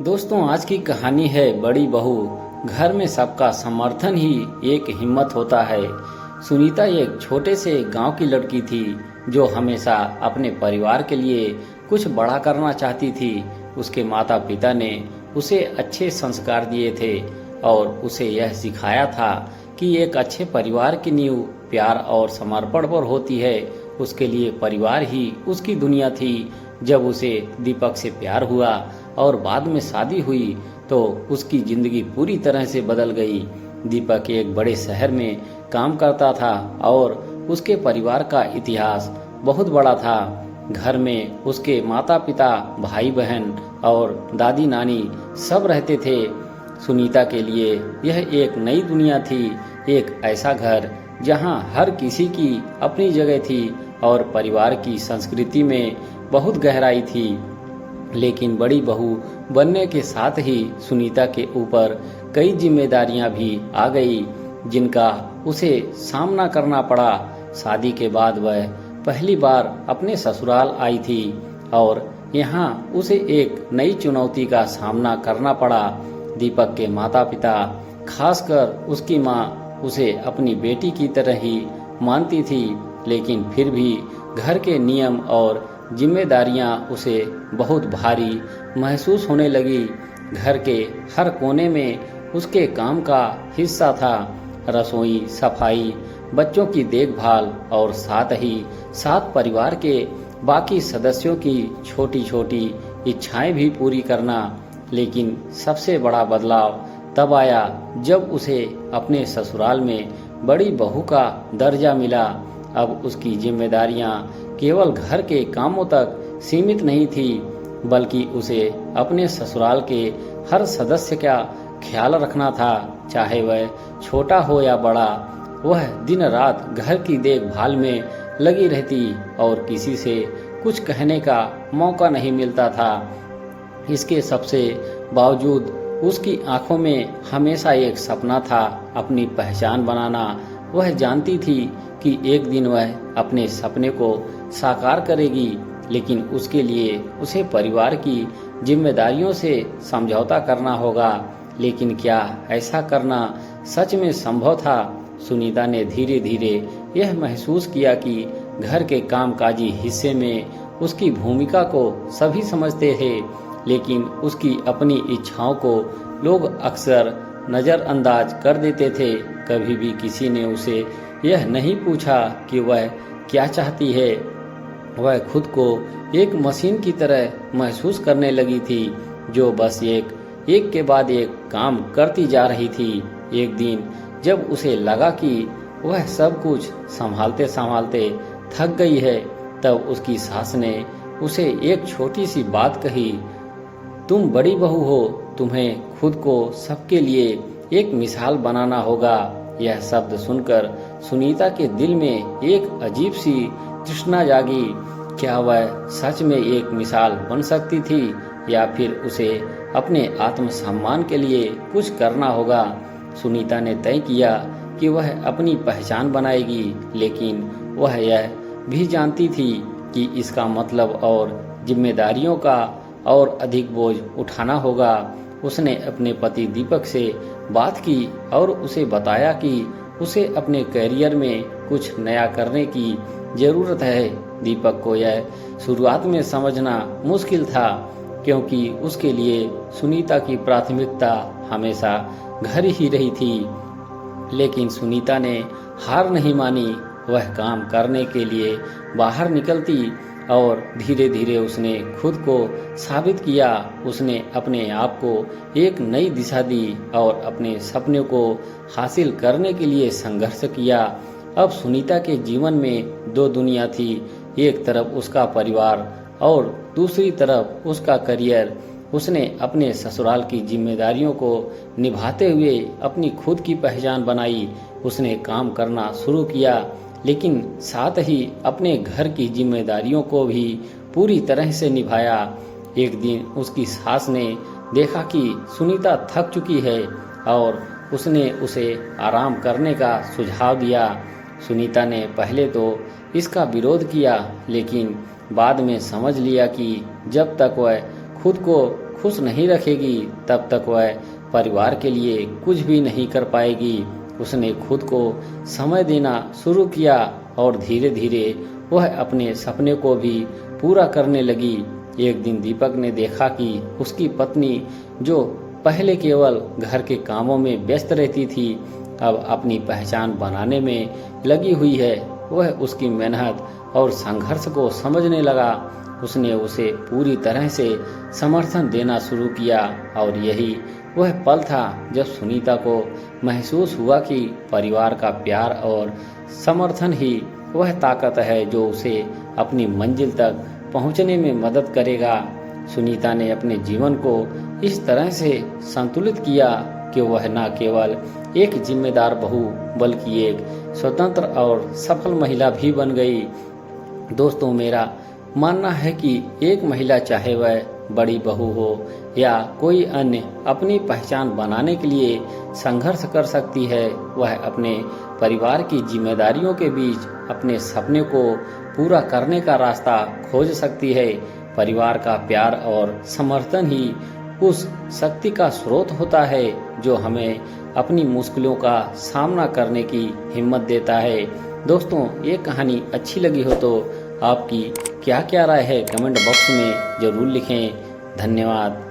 दोस्तों, आज की कहानी है बड़ी बहू। घर में सबका समर्थन ही एक हिम्मत होता है। सुनीता एक छोटे से गांव की लड़की थी जो हमेशा अपने परिवार के लिए कुछ बड़ा करना चाहती थी। उसके माता पिता ने उसे अच्छे संस्कार दिए थे और उसे यह सिखाया था कि एक अच्छे परिवार की नींव प्यार और समर्पण पर होती है। उसके लिए परिवार ही उसकी दुनिया थी। जब उसे दीपक से प्यार हुआ और बाद में शादी हुई तो उसकी जिंदगी पूरी तरह से बदल गई। दीपक एक बड़े शहर में काम करता था और उसके परिवार का इतिहास बहुत बड़ा था। घर में उसके माता पिता, भाई बहन और दादी नानी सब रहते थे। सुनीता के लिए यह एक नई दुनिया थी, एक ऐसा घर जहां हर किसी की अपनी जगह थी और परिवार की संस्कृति में बहुत गहराई थी। लेकिन बड़ी बहू बनने के साथ ही सुनीता के ऊपर कई जिम्मेदारियां भी आ गई जिनका उसे सामना करना पड़ा। शादी के बाद वह पहली बार अपने ससुराल आई थी और यहाँ उसे एक नई चुनौती का सामना करना पड़ा। दीपक के माता पिता, खासकर उसकी माँ, उसे अपनी बेटी की तरह ही मानती थी, लेकिन फिर भी घर के नियम और जिम्मेदारियां उसे बहुत भारी महसूस होने लगी। घर के हर कोने में उसके काम का हिस्सा था। रसोई, सफाई, बच्चों की देखभाल और साथ ही साथ परिवार के बाकी सदस्यों की छोटी छोटी इच्छाएं भी पूरी करना। लेकिन सबसे बड़ा बदलाव तब आया जब उसे अपने ससुराल में बड़ी बहू का दर्जा मिला। अब उसकी जिम्मेदारियां केवल घर के कामों तक सीमित नहीं थी, बल्कि उसे अपने ससुराल के हर सदस्य का ख्याल रखना था, चाहे वह छोटा हो या बड़ा। वह दिन रात घर की देखभाल में लगी रहती और किसी से कुछ कहने का मौका नहीं मिलता था। इसके सबसे बावजूद उसकी आंखों में हमेशा एक सपना था, अपनी पहचान बनाना। वह जानती थी कि एक दिन वह अपने सपने को साकार करेगी, लेकिन उसके लिए उसे परिवार की जिम्मेदारियों से समझौता करना होगा। लेकिन क्या ऐसा करना सच में संभव था? सुनीता ने धीरे धीरे यह महसूस किया कि घर के कामकाजी हिस्से में उसकी भूमिका को सभी समझते थे, लेकिन उसकी अपनी इच्छाओं को लोग अक्सर नज़रअंदाज कर देते थे। कभी भी किसी ने उसे यह नहीं पूछा कि वह क्या चाहती है। वह खुद को एक मशीन की तरह महसूस करने लगी थी जो बस एक के बाद एक काम करती जा रही थी। एक दिन जब उसे लगा कि वह सब कुछ संभालते संभालते थक गई है, तब उसकी सास ने उसे एक छोटी सी बात कही, तुम बड़ी बहू हो, तुम्हें खुद को सबके लिए एक मिसाल बनाना होगा। यह शब्द सुनकर सुनीता के दिल में एक अजीब सी तृष्णा जागी। क्या वह सच में एक मिसाल बन सकती थी या फिर उसे अपने आत्मसम्मान के लिए कुछ करना होगा? सुनीता ने तय किया कि वह अपनी पहचान बनाएगी, लेकिन वह यह भी जानती थी कि इसका मतलब और जिम्मेदारियों का और अधिक बोझ उठाना होगा। उसने अपने पति दीपक से बात की और उसे बताया कि उसे अपने करियर में कुछ नया करने की जरूरत है। दीपक को यह शुरुआत में समझना मुश्किल था, क्योंकि उसके लिए सुनीता की प्राथमिकता हमेशा घर ही रही थी। लेकिन सुनीता ने हार नहीं मानी। वह काम करने के लिए बाहर निकलती और धीरे धीरे उसने खुद को साबित किया। उसने अपने आप को एक नई दिशा दी और अपने सपने को हासिल करने के लिए संघर्ष किया। अब सुनीता के जीवन में दो दुनिया थी, एक तरफ उसका परिवार और दूसरी तरफ उसका करियर। उसने अपने ससुराल की जिम्मेदारियों को निभाते हुए अपनी खुद की पहचान बनाई। उसने काम करना शुरू किया, लेकिन साथ ही अपने घर की जिम्मेदारियों को भी पूरी तरह से निभाया। एक दिन उसकी सास ने देखा कि सुनीता थक चुकी है और उसने उसे आराम करने का सुझाव दिया। सुनीता ने पहले तो इसका विरोध किया, लेकिन बाद में समझ लिया कि जब तक वह खुद को खुश नहीं रखेगी तब तक वह परिवार के लिए कुछ भी नहीं कर पाएगी। उसने खुद को समय देना शुरू किया और धीरे धीरे वह अपने सपने को भी पूरा करने लगी। एक दिन दीपक ने देखा कि उसकी पत्नी, जो पहले केवल घर के कामों में व्यस्त रहती थी, अब अपनी पहचान बनाने में लगी हुई है। वह उसकी मेहनत और संघर्ष को समझने लगा। उसने उसे पूरी तरह से समर्थन देना शुरू किया और यही वह पल था जब सुनीता को महसूस हुआ कि परिवार का प्यार और समर्थन ही वह ताकत है जो उसे अपनी मंजिल तक पहुंचने में मदद करेगा। सुनीता ने अपने जीवन को इस तरह से संतुलित किया कि वह न केवल एक जिम्मेदार बहू बल्कि एक स्वतंत्र और सफल महिला भी बन गई। दोस्तों, मेरा मानना है कि एक महिला, चाहे वह बड़ी बहू हो या कोई अन्य, अपनी पहचान बनाने के लिए संघर्ष कर सकती है। वह अपने परिवार की जिम्मेदारियों के बीच अपने सपने को पूरा करने का रास्ता खोज सकती है। परिवार का प्यार और समर्थन ही उस शक्ति का स्रोत होता है जो हमें अपनी मुश्किलों का सामना करने की हिम्मत देता है। दोस्तों, ये कहानी अच्छी लगी हो तो आपकी क्या राय है कमेंट बॉक्स में जरूर लिखें। धन्यवाद।